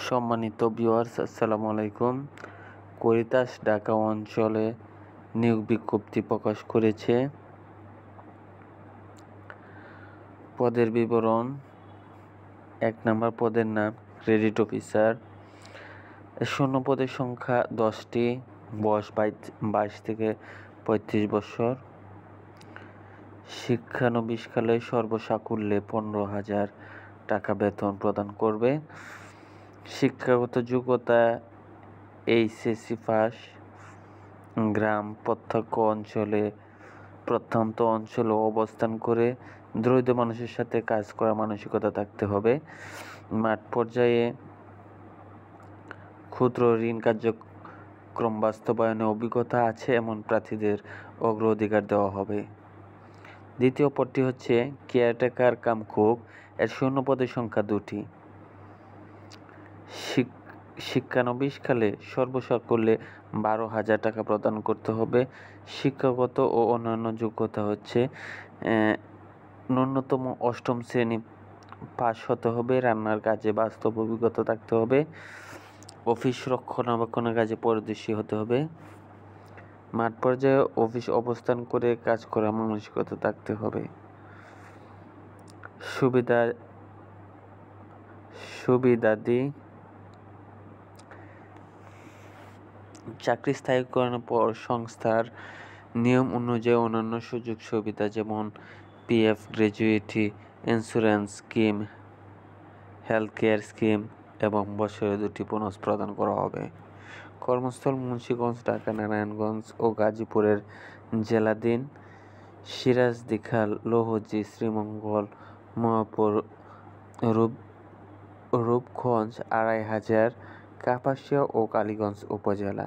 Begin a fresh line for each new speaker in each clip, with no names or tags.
সম্মানিত ভিউয়ার্স, আসসালামু আলাইকুম। করিতাস ঢাকা অঞ্চলে নিয়োগ বিজ্ঞপ্তি প্রকাশ করেছে। পদের বিবরণ: 1 নম্বর পদের নাম ক্রেডিট অফিসার। শূন্য পদের সংখ্যা 10টি, বয়স 22 থেকে 35 বছর। শিক্ষানবিশকালে সর্বসাকুল্যে 15,000 টাকা বেতন প্রদান করবে। শিক্ষাগত যোগ্যতা এইচএসসি পাস। গ্রাম প্রত্যন্ত অঞ্চলে অবস্থান করে দরিদ্র মানুষের সাথে কাজ করার মানসিকতা থাকতে হবে। মাঠ পর্যায়ে ক্ষুদ্র ঋণ কার্যক্রম বাস্তবায়নে অভিজ্ঞতা আছে এমন প্রার্থীদের অগ্রাধিকার দেওয়া হবে। দ্বিতীয় পদটি হচ্ছে কেয়ারটেকার কাম কুক। এর শূন্য পদের সংখ্যা 2টি। শিক্ষানবিশকালে সর্বসাকুল্যে 12,000 টাকা প্রদান করতে হবে। শিক্ষাগত ও অন্যান্য যোগ্যতা হচ্ছে ন্যূনতম 8ম শ্রেণী পাস হতে হবে। রান্নার কাজে বাস্তব অভিজ্ঞতা থাকতে হবে। অফিস রক্ষণাবেক্ষণের কাজে পারদর্শী হতে হবে। মাঠ পর্যায়ে অফিস অবস্থান করে কাজ করার মানসিকতা থাকতে হবে। সুবিধাদি: চাকরি স্থায়ীকরণের পর সংস্থার নিয়ম অনুযায়ী অন্যান্য সুযোগ সুবিধা যেমন PF, gratuity, insurance scheme, health care scheme এবং বছরে 2টি বোনাস প্রদান করা হবে। কর্মস্থল: মুন্সিগঞ্জ, ঢাকা, নারায়ণগঞ্জ ও গাজীপুরের জেলাধীন। সিরাজদিখাল, লৌহজী, শ্রীমঙ্গল, মহাপুর, রূপগঞ্জ, 2,500, কাপাসিয়া ও কালীগঞ্জ উপজেলা।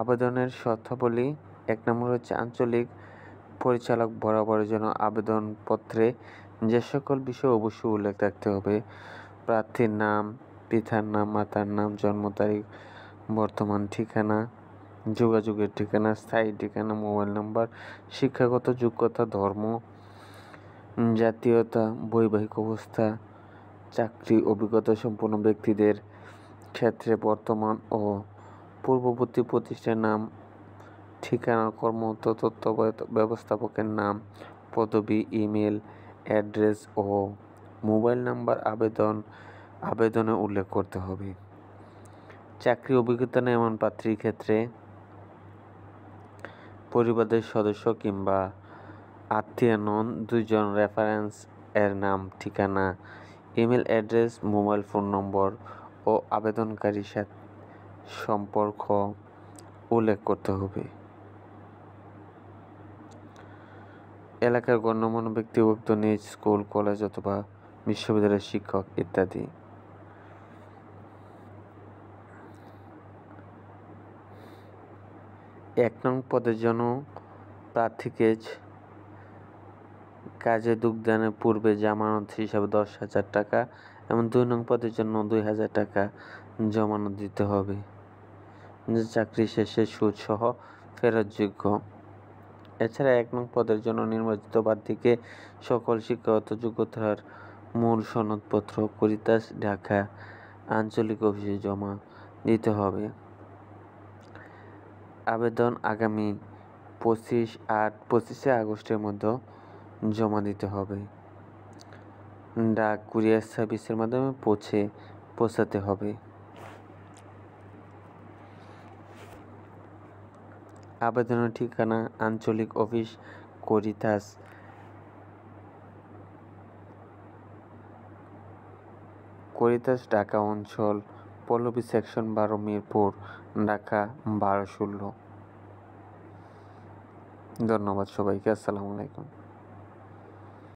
আবেদনের শর্তাবলী: 1 নম্বর হচ্ছে আঞ্চলিক পরিচালক বরাবরের জন্য আবেদনপত্রে যে সকল বিষয় অবশ্যই উল্লেখ থাকতে হবে: প্রার্থীর নাম, পিতার নাম, মাতার নাম, জন্ম তারিখ, বর্তমান ঠিকানা, যোগাযোগের ঠিকানা, স্থায়ী ঠিকানা, মোবাইল নম্বর, শিক্ষাগত যোগ্যতা, ধর্ম, জাতীয়তা, বৈবাহিক অবস্থা। চাকরি অভিজ্ঞতা সম্পন্ন ব্যক্তিদের ক্ষেত্রে বর্তমান ও পূর্ববর্তী প্রতিষ্ঠানের নাম, ঠিকানা, কর্মরত তথ্য ব্যবস্থাপকের নাম, পদবি, ইমেল অ্যাড্রেস ও মোবাইল নাম্বার আবেদনে উল্লেখ করতে হবে। চাকরি অভিজ্ঞতা নেই এমন প্রার্থীর ক্ষেত্রে পরিবারের সদস্য কিংবা আত্মীয় নন 2 জন রেফারেন্স এর নাম, ঠিকানা, email address, mobile phone number ও আবেদনকারীর সাথে সম্পর্ক উল্লেখ করতে হবে। এলাকার গণ্যমান্য ব্যক্তিভুক্ত নিজ স্কুল, কলেজ অথবা বিশ্ববিদ্যালয়ের শিক্ষক ইত্যাদি। 1 নং পদের জন্য প্রার্থীকে কাজে যোগদানের পূর্বে জামানত হিসাবে 10,000 টাকা এবং 2 নং পদের জন্য 2,000 টাকা জমানত দিতে হবে, যা চাকরি শেষে সুদসহ ফেরতযোগ্য। এছাড়া 1 নং পদের জন্য নির্বাচিত প্রার্থীকে সকল শিক্ষাগত যোগ্যতার মূল সনদপত্র করিতাস ঢাকা আঞ্চলিক অফিসে জমা দিতে হবে। আবেদন আগামী 25 আগস্টের মধ্যে জমা দিতে হবে। ডাক কুরিয়ার সার্ভিসের মাধ্যমে পৌঁছাতে হবে। আবেদনের ঠিকানা: আঞ্চলিক অফিস, করিতাস ঢাকা অঞ্চল, পল্লবী সেকশন 12, মিরপুর, ঢাকা 1216। ধন্যবাদ সবাইকে। আসসালামু আলাইকুম।